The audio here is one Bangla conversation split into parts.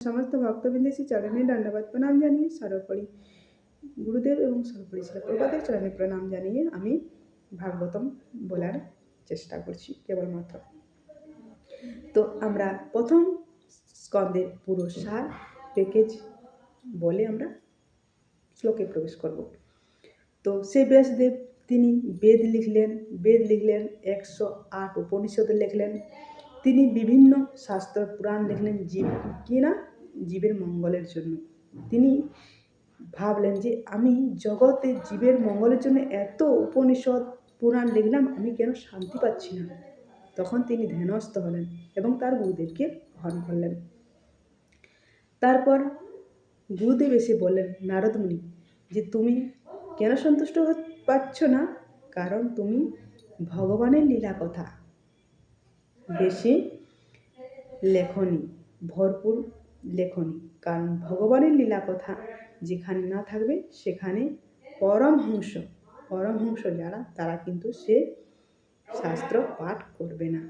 সমস্ত ভক্তবৃন্দের শ্রী চরণে দণ্ডবত প্রণাম জানিয়ে সর্বোপরি গুরুদেব এবং সর্বোপরি শিলা প্রভুপাদের চরণে প্রণাম জানিয়ে আমি ভাগবতম বলার চেষ্টা করছি কেবলমাত্র। তো আমরা প্রথম স্কন্ধের পুরো সার প্যাকেজ বলে আমরা শ্লোকে প্রবেশ করব। তো সেই ব্যাসদেব তিনি বেদ লিখলেন 108 উপনিষদ লিখলেন, তিনি বিভিন্ন শাস্ত্র পুরাণ লিখলেন জীবের মঙ্গলের জন্য। তিনি ভাবলেন যে আমি জগতে জীবের মঙ্গলের জন্য এত উপনিষদ পুরাণ লিখলাম, আমি কেন শান্তি পাচ্ছি না। তখন তিনি ধ্যানস্থ হলেন এবং তার গুরুদেবকে আহ্বান করলেন। তারপর গুরুদেব এসে বললেন নারদ মুনি যে তুমি কেন সন্তুষ্ট পাচ্ছ না, কারণ তুমি ভগবানের লীলা কথা বেশি লেখনি, ভরপুর লেখনি। কারণ ভগবানের লীলা কথা যেখানে না থাকবে সেখানে পরমহংস যারা তারা কিন্তু সে শাস্ত্র পাঠ করবে না।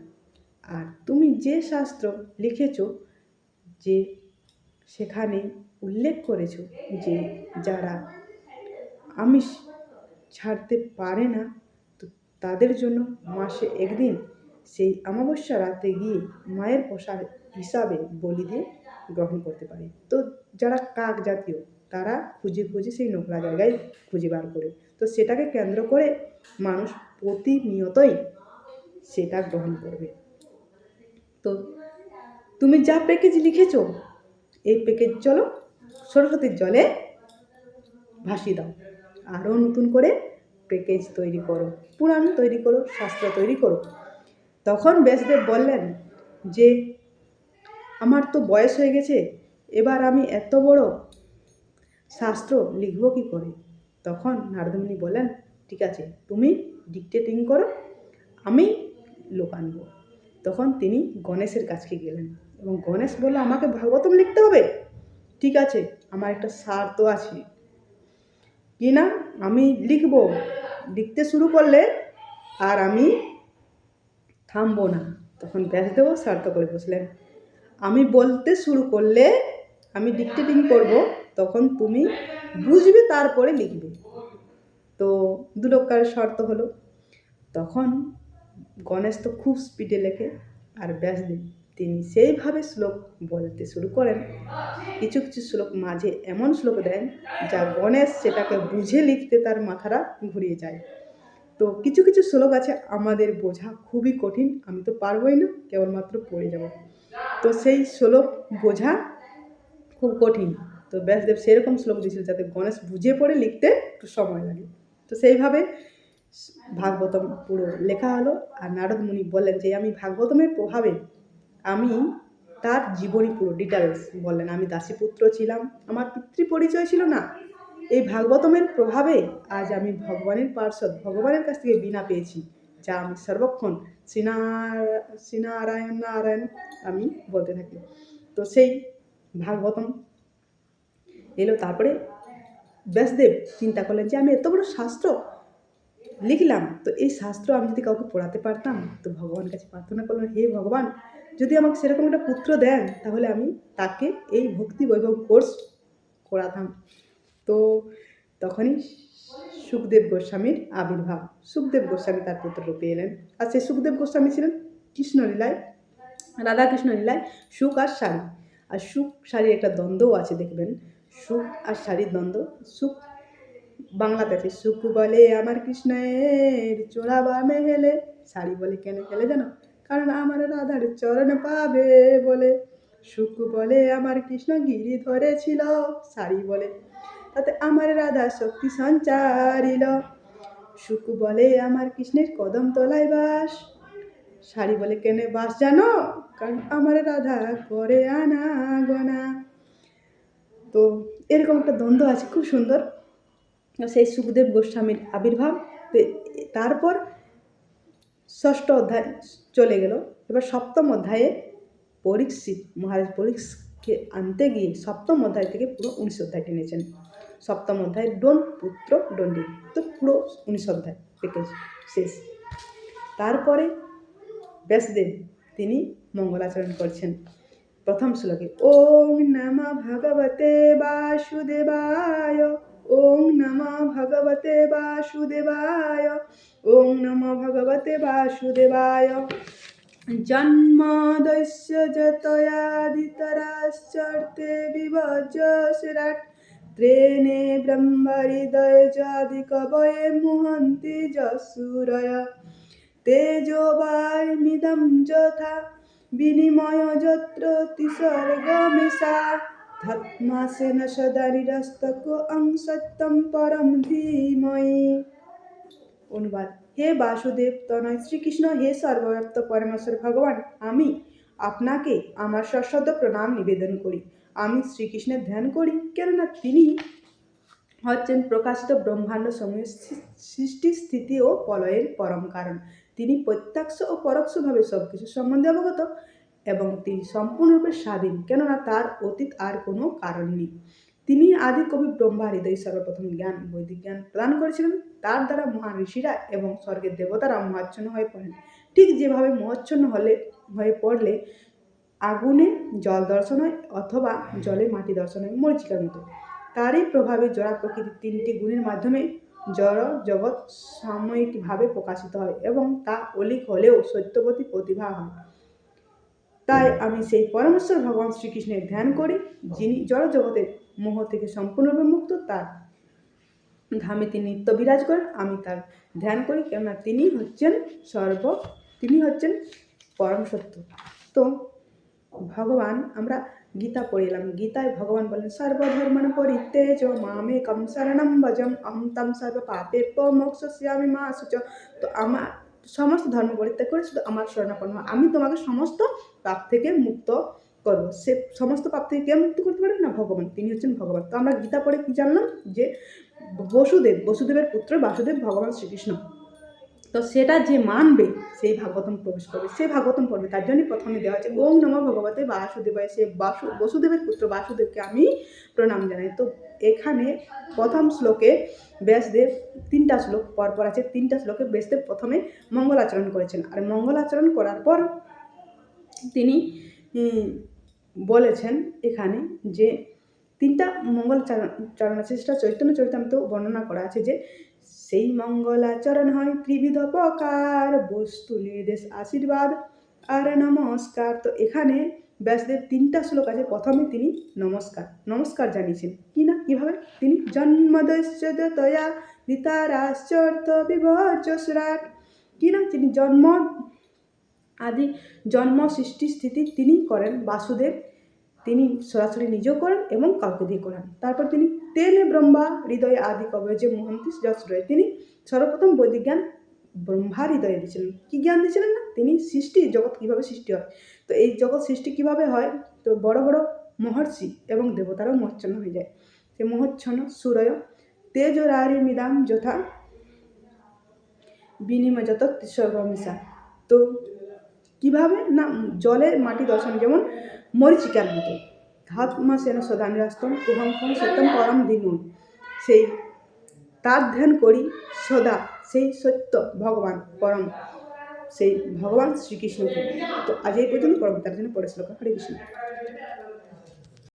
আর তুমি যে শাস্ত্র লিখেছ, যে সেখানে উল্লেখ করেছ যে যারা আমিষ ছাড়তে পারে না, তো তাদের জন্য মাসে একদিন সেই অমাবস্যা রাতে গিয়ে মায়ের প্রসাদ হিসাবে বলি দিয়ে গ্রহণ করতে পারে। তো যারা কাক জাতীয় তারা খুঁজে সেই নোংরা জায়গায় খুঁজে বার করে, তো সেটাকে কেন্দ্র করে মানুষ প্রতিনিয়তই সেটা গ্রহণ করবে। তো তুমি যা প্যাকেজ লিখেছ, এই প্যাকেজ চলো সরস্বতীর জলে ভাসিয়ে দাও, আরও নতুন করে প্যাকেজ তৈরি করো, পুরাণ তৈরি করো, শাস্ত্র তৈরি করো। তখন ব্যাসদেব বললেন যে আমার তো বয়স হয়ে গেছে, এবার আমি এত বড় শাস্ত্র লিখব কি করে। তখন নারদ মুনি বললেন ঠিক আছে, তুমি ডিকটেটিং করো, আমি লোক আনবো। তখন তিনি গণেশের কাছে গেলেন এবং গণেশ বলল আমাকে ভাগবতম লিখতে হবে, ঠিক আছে, আমার একটা স্বার্থ আছে কি না, আমি লিখতে শুরু করলে আর আমি থামবো না। তখন ব্যাসদেবও শর্ত করে বসলেন, আমি বলতে শুরু করলে, আমি ডিকটেটিং করব, তখন তুমি বুঝবে তারপরে লিখবে। তো দুলোককার শর্ত হলো। তখন গণেশ তো খুব স্পিডে লেখে, আর ব্যাসদেব তিনি সেইভাবে শ্লোক বলতে শুরু করেন। কিছু শ্লোক মাঝে এমন শ্লোক দেন যা গণেশ সেটাকে বুঝে লিখতে তার মাথাটা ঘুরিয়ে যায়। তো কিছু শ্লোক আছে আমাদের বোঝা খুবই কঠিন, আমি তো পারবই না, কেবলমাত্র পড়ে যাব। তো সেই শ্লোক বোঝা খুব কঠিন। তো ব্যাসদেব সেরকম শ্লোক দিয়েছিল যাতে গণেশ বুঝে পড়ে লিখতে একটু সময় লাগে। তো সেইভাবে ভাগবতম পুরো লেখা হলো। আর নারদ মুনি বললেন যে আমি ভাগবতমের প্রভাবে আমি তার জীবনী পুরো ডিটেলস বললেন। আমি দাসীপুত্র ছিলাম, আমার পিতৃ পরিচয় ছিল না, এই ভাগবতমের প্রভাবে আজ আমি ভগবানের পার্ষদ, ভগবানের কাছ থেকে বীণা পেয়েছি, যা আমি সর্বক্ষণ শ্রীনারায়ণ আমি বলতে থাকি। তো সেই ভাগবতম এলো। তারপরে ব্যাসদেব চিন্তা করলেন যে আমি এত বড় শাস্ত্র লিখলাম, তো এই শাস্ত্র আমি যদি কাউকে পড়াতে পারতাম। তো ভগবানের কাছে প্রার্থনা করলাম, হে ভগবান, যদি আমাকে সেরকম একটা পুত্র দেন তাহলে আমি তাকে এই ভক্তি বৈভব কোর্স করাতাম। তো তখনই সুখদেব গোস্বামীর আবির্ভাব। সুখদেব গোস্বামী তার পুত্ররূপে এলেন। আর সেই সুখদেব গোস্বামী ছিলেন কৃষ্ণলীলায়, রাধাকৃষ্ণ লীলায় সুখ আর শাড়ি। আর সুখ শাড়ির একটা দ্বন্দ্বও আছে, দেখবেন সুখ আর শাড়ির দ্বন্দ্ব। সুখ বাংলাতে আছে, সুখ বলে আমার কৃষ্ণের চোরা বামে হেলে, শাড়ি বলে কেন হেলে জানো, কারণ আমার রাধার চরণ পাবে বলে। সুখ বলে আমার কৃষ্ণ গিরি ধরেছিল, শাড়ি বলে তাতে আমার রাধা শক্তি সঞ্চারিল। সুখ বলে আমার কৃষ্ণের কদম তলায় বাস, শাড়ি বলে কেন বাস জানো, কারণ আমার রাধা করে আনা গোনা। তো এরকম একটা দ্বন্দ্ব আছে, খুব সুন্দর। সেই সুখদেব গোস্বামীর আবির্ভাব। তারপর ষষ্ঠ অধ্যায় চলে গেল। এবার সপ্তম অধ্যায়ে পরীক্ষিত মহারাজ পরীক্ষকে আনতে গিয়ে সপ্তম অধ্যায় থেকে পুরো 19 অধ্যায় টেনেছেন। সপ্তম অধ্যায় ডোন পুত্র দণ্ডী, তো পুরো 19 অধ্যায় প্যাকেজ শেষ। তারপরে ব্যাসদেব তিনি মঙ্গলাচরণ করছেন। প্রথম শ্লোকে ওং নমঃ ভগবতে বাসুদেবায়, ওং নমঃ ভগবতে বাসুদেবায়, ওং নমঃ ভগবতে বাসুদেবায়। জন্মাদস্য যতয়াদিতরাশ্চার্তে বিভজ্যসিরাট ত্রেনে ব্রহ্মহৃদয়ে কবয়ে মুহন্তি যসূরয় তেজো বায়ুমিদং যথা বিনিময় যত্র তিসর্গমিষা ধাত্মাসেন সদা নিরস্তক অংসত্যম পরম ধীমহি। অনুবাদ: হে বাসুদেব তনয় শ্রীকৃষ্ণ, হে সর্বব্যাপ্ত পরমেশ্বর ভগবান, আমি আপনাকে আমার সশ্রদ্ধ প্রণাম নিবেদন করি। আমি শ্রীকৃষ্ণের ধ্যান করি, কেননা তিনি হচ্ছেন প্রকাশিত ব্রহ্মাণ্ড সমূহের সৃষ্টি, স্থিতি ও প্রলয়ের পরম কারণ। তিনি প্রত্যক্ষ ও পরোক্ষভাবে সবকিছু সম্বন্ধে অবগত এবং তিনি সম্পূর্ণরূপে স্বাধীন, কেননা তার অতীত আর কোনো কারণ নেই। তিনি আদি কবি ব্রহ্মা হৃদয়ে সর্বপ্রথম জ্ঞান, বৈদিক জ্ঞান প্রদান করেছিলেন। তার দ্বারা মহান ঋষিরা এবং স্বর্গের দেবতারা মোহাচ্ছন্ন হয়ে পড়েন। ঠিক যেভাবে মোহাচ্ছন্ন হয়ে পড়লে আগুনে জল দর্শন হয় অথবা জলে মাটি দর্শন হয়, মরীচিকার মতো। তারই প্রভাবে জড়া প্রকৃতির তিনটি গুণের মাধ্যমে জড় জগৎ সাময়িকভাবে প্রকাশিত হয় এবং তা অলিক হলেও সত্যবতী প্রতিভা হয়। তাই আমি সেই পরমেশ্বর ভগবান শ্রীকৃষ্ণের ধ্যান করি, যিনি জড় জগতের মোহ থেকে সম্পূর্ণরূপে মুক্ত। তার ধামে তিনি নিত্য বিরাজ করেন। আমি তার ধ্যান করি, কেননা তিনি হচ্ছেন পরম সত্য। তো ভগবান, আমরা গীতা পড়ে এলাম। গীতায় ভগবান বলেন সর্বধর্মান পরিত্যজ্য মামেকং শরণং ভজম অহং ত্বং সর্বপাপেভ্যো মোক্ষয়িষ্যামি মা শুচঃ। তো আমার সমস্ত ধর্ম পরিত্যাগ করে শুধু আমার শরণাপন্ন হও, আমি তোমাকে সমস্ত পাপ থেকে মুক্ত করব। সে সমস্ত পাপ থেকে কে মুক্ত করতে পারেন? না, ভগবান। তিনি হচ্ছেন ভগবান। তো আমরা গীতা পড়ে কি জানলাম? যে বসুদেবের পুত্র বাসুদেব ভগবান শ্রীকৃষ্ণ। তো সেটা যে মানবে সেই ভাগবতম প্রবেশ করবে, সে ভাগবতম পড়বে। তার জন্যই প্রথমে দেওয়া আছে ওং নমঃ ভগবতে বাসুদেবায়। সে বসুদেবের পুত্র বাসুদেবকে আমি প্রণাম জানাই। তো এখানে প্রথম শ্লোকে ব্যাসদেব, 3টা শ্লোক পরপর আছে, 3টা শ্লোকে ব্যাসদেব প্রথমে মঙ্গলাচরণ করেছেন। আর মঙ্গলাচরণ করার পর তিনি বলেছেন এখানে যে 3টা মঙ্গলাচরণ আছে, সেটা চৈতন্য চরিতামৃতেও বর্ণনা করা আছে যে সেই মঙ্গলাচরণ হয় ত্রিবিধ প্রকার, বস্তু নির্দেশ আশীর্বাদ আর নমস্কার। তো এখানে ব্যাসদেব 3টা শ্লোক আছে। প্রথমে তিনি নমস্কার জানিয়েছেন। কিভাবে? তিনি জন্মদস্য তয়া দিতারাশ্চার্থ বিভজ্যসুরাট। তিনি জন্ম সৃষ্টি স্থিতি তিনি করেন বাসুদেব। তিনি সরাসরি নিজেও করেন এবং কাউকে দিয়ে করেন। তারপর তিনি তেনে ব্রহ্মা হৃদয়ে আদি কবয়ে যে মহন্তি যশোরে, তিনি সর্বপ্রথম বৈদিক জ্ঞান ব্রহ্মার হৃদয়ে দিয়েছিলেন। কি জ্ঞান দিয়েছিলেন? না, তিনি জগৎ কীভাবে সৃষ্টি হয়। তো এই জগৎ সৃষ্টি কিভাবে হয়? তো বড় বড় মহর্ষি এবং দেবতারাও মোহাচ্ছন্ন হয়ে যায়। সে মোহাচ্ছন্ন সুরয় তেজরারিমিদাম যথা বিনিময় যত তিসর্গমিষা। তো কিভাবে? না, জলে মাটি দর্শন, যেমন মরীচিকার মতো। ধাত্মাসেন সদা নিরস্তম অহং সত্যম পরম ধীমহি। সেই তার ধ্যান করি সদা, সেই সত্য ভগবান পরম, সেই ভগবান শ্রীকৃষ্ণকে। তো আজ এই পর্যন্ত। পরবর্তী জন্য পড়ে শ্লোক। হরে কৃষ্ণ।